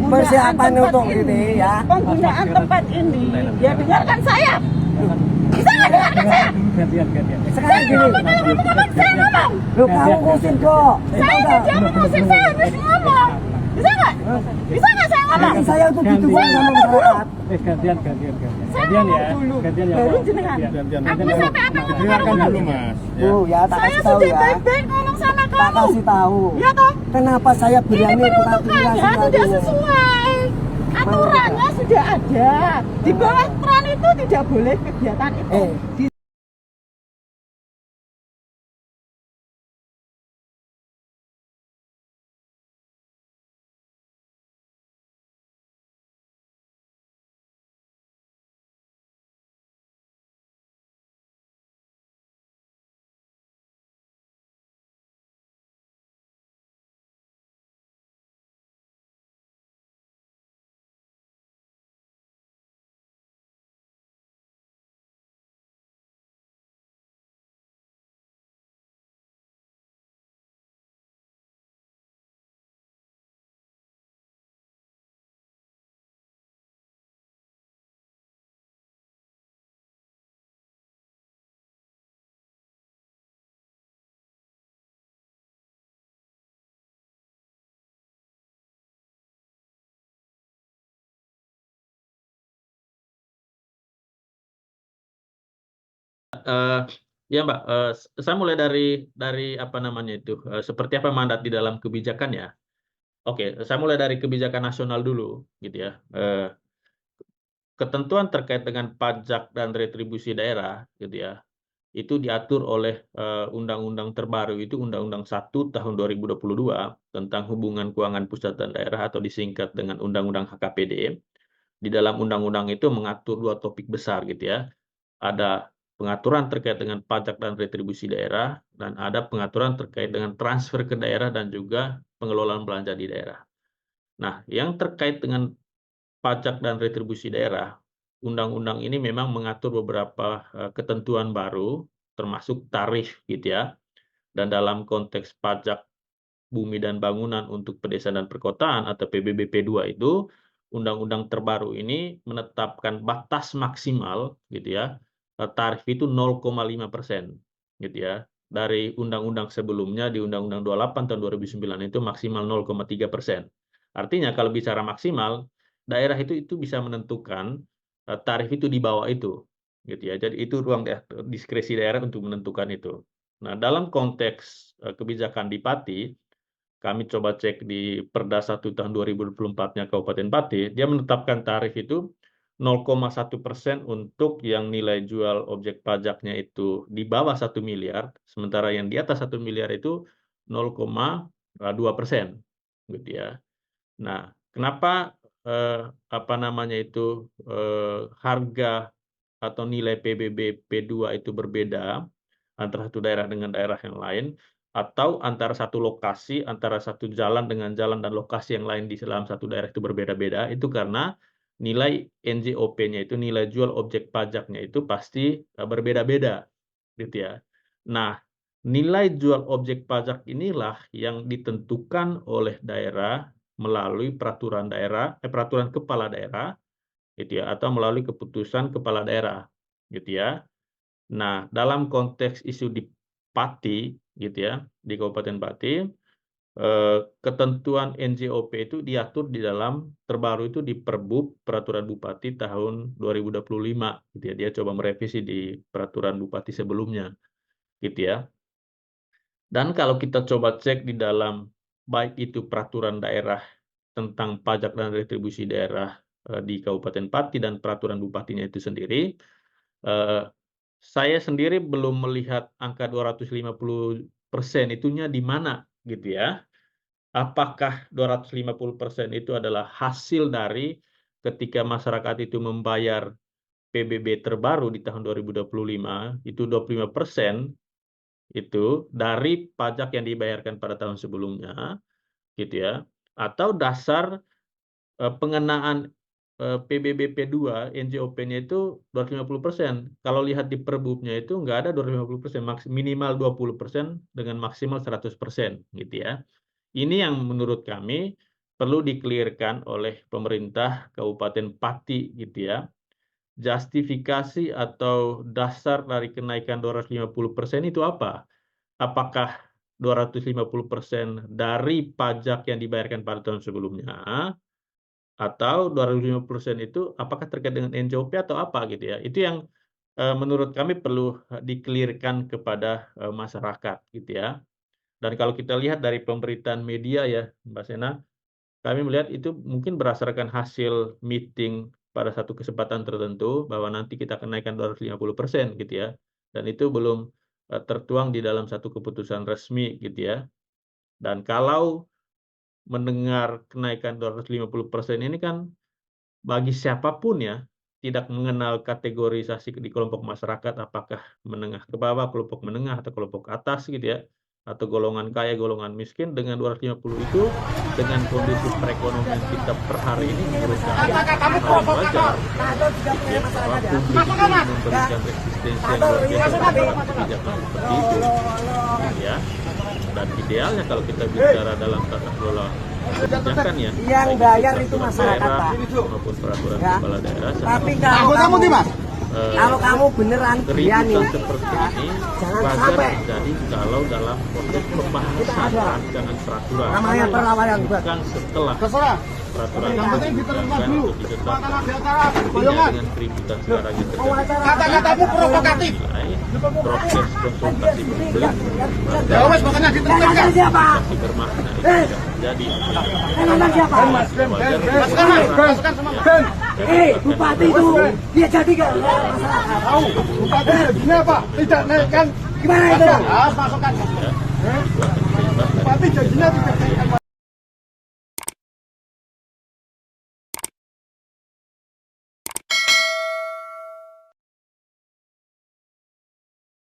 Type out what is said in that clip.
persiapan untuk ini ya. Penggunaan tempat ini, ya dengarkan saya. Bisa nggak dengarkan saya? Sekarang gini, Saya ngomong. lu kamu ngurusin kok. Saya dia mengusir saya habis ngomong. Bisa nggak? Bisa nggak saya ngomong? Nanti saya untuk didukung sama masyarakat. Gantian Saya ya. ngomong dulu. Gantian ya, Baru Pak. jenengan. Aku sampai apa ngomong Dengarkan ngomong. dulu, Mas. Bu, ya tak Saya kasih tahu sudah ya. baik-baik ngomong sama Tak kamu. kasih tahu. Ya toh? Kenapa saya Ini berani buka penentukannya tidak sesuai. Aturannya sudah ada. Di bawah peran itu tidak boleh kegiatan itu. Di Ya Mbak, saya mulai dari apa namanya itu, seperti apa mandat di dalam kebijakan ya. Oke, saya mulai dari kebijakan nasional dulu, gitu ya. Ketentuan terkait dengan pajak dan retribusi daerah, gitu ya, itu diatur oleh undang-undang terbaru itu Undang-Undang 1 tahun 2022 tentang hubungan keuangan pusat dan daerah atau disingkat dengan Undang-Undang HKPD. Di dalam undang-undang itu mengatur dua topik besar gitu ya. Ada pengaturan terkait dengan pajak dan retribusi daerah, dan ada pengaturan terkait dengan transfer ke daerah dan juga pengelolaan belanja di daerah. Nah, yang terkait dengan pajak dan retribusi daerah, undang-undang ini memang mengatur beberapa ketentuan baru, termasuk tarif gitu ya. Dan dalam konteks pajak bumi dan bangunan untuk pedesaan dan perkotaan atau PBBP 2 itu, undang-undang terbaru ini menetapkan batas maksimal gitu ya, tarif itu 0,5% gitu ya. Dari undang-undang sebelumnya di Undang-Undang 28 tahun 2009 itu maksimal 0,3%. Artinya kalau bicara maksimal, daerah itu bisa menentukan tarif itu di bawah itu gitu ya. Jadi itu ruang diskresi daerah untuk menentukan itu. Nah, dalam konteks kebijakan di Pati, kami coba cek di Perda 1 tahun 2024-nya Kabupaten Pati, dia menetapkan tarif itu 0,1% untuk yang nilai jual objek pajaknya itu di bawah 1 miliar, sementara yang di atas 1 miliar itu 0,2%, gitu ya. Nah, kenapa apa namanya itu harga atau nilai PBB P2 itu berbeda antara satu daerah dengan daerah yang lain, atau antara satu lokasi, antara satu jalan dengan jalan dan lokasi yang lain di dalam satu daerah itu berbeda-beda, itu karena nilai NJOP-nya itu, nilai jual objek pajaknya itu pasti berbeda-beda, gitu ya. Nah, nilai jual objek pajak inilah yang ditentukan oleh daerah melalui peraturan daerah, peraturan kepala daerah, gitu ya, atau melalui keputusan kepala daerah, gitu ya. Nah, dalam konteks isu di Pati, gitu ya, di Kabupaten Pati, ketentuan NJOP itu diatur di dalam terbaru itu di Perbub Peraturan Bupati tahun 2025, gitu ya. Dia coba merevisi di peraturan bupati sebelumnya, gitu ya. Dan kalau kita coba cek di dalam baik itu peraturan daerah tentang pajak dan retribusi daerah di Kabupaten Pati dan peraturan bupatinya itu sendiri, saya sendiri belum melihat angka 250% itunya di mana gitu ya. Apakah 250% itu adalah hasil dari ketika masyarakat itu membayar PBB terbaru di tahun 2025, itu 25% itu dari pajak yang dibayarkan pada tahun sebelumnya, gitu ya. Atau dasar pengenaan PBB P2 NJOP-nya itu 250%. Kalau lihat di perbubnya itu nggak ada 250%, minimal 20% dengan maksimal 100% gitu ya. Ini yang menurut kami perlu dikelirkan oleh pemerintah Kabupaten Pati gitu ya. Justifikasi atau dasar dari kenaikan 250% itu apa? Apakah 250% dari pajak yang dibayarkan pada tahun sebelumnya, atau 250% itu apakah terkait dengan NJOP atau apa gitu ya? Itu yang menurut kami perlu dikelirkan kepada masyarakat gitu ya. Dan kalau kita lihat dari pemberitaan media ya, Mbak Sena, kami melihat itu mungkin berdasarkan hasil meeting pada satu kesempatan tertentu bahwa nanti kita kenaikan 250% gitu ya. Dan itu belum tertuang di dalam satu keputusan resmi gitu ya. Dan kalau mendengar kenaikan 250% ini kan bagi siapapun ya, tidak mengenal kategorisasi di kelompok masyarakat, apakah menengah ke bawah, kelompok menengah, atau kelompok atas gitu ya, atau golongan kaya, golongan miskin, dengan 250 itu, dengan kondisi perekonomian kita per hari ini, menurut kami hal yang wajar, gitu ya, bahwa publik itu memberikan resistensi yang luar biasa terhadap kebijakan seperti itu, gitu ya. Dan idealnya kalau kita bicara dalam tata kelola kebijakan ya, Yang baik bayar itu peraturan masyarakat, daerah Pak. maupun peraturan Ya. kepala daerah, Tapi sangat kalau kamu beneran dia nih, keributan seperti ini jangan wajar sampai terjadi kalau dalam proses pembahasan rancangan peraturan, namanya perlawanan buat. bukan setelah peraturan Yang penting diterima dulu. Dengan keributan sekarang yang terjadi, Kata-katamu provokatif. nilai proses konsultasi publik Ya wes, makanya diteruskan. Siapa? masih bermakna itu tidak terjadi. Yang siapa? Bupati itu dia jadi gak masalah. Tahu. Bupati jadinya apa? Tidak naikkan. Gimana itu? Masukkan. Bupati jadinya tidak naikkan.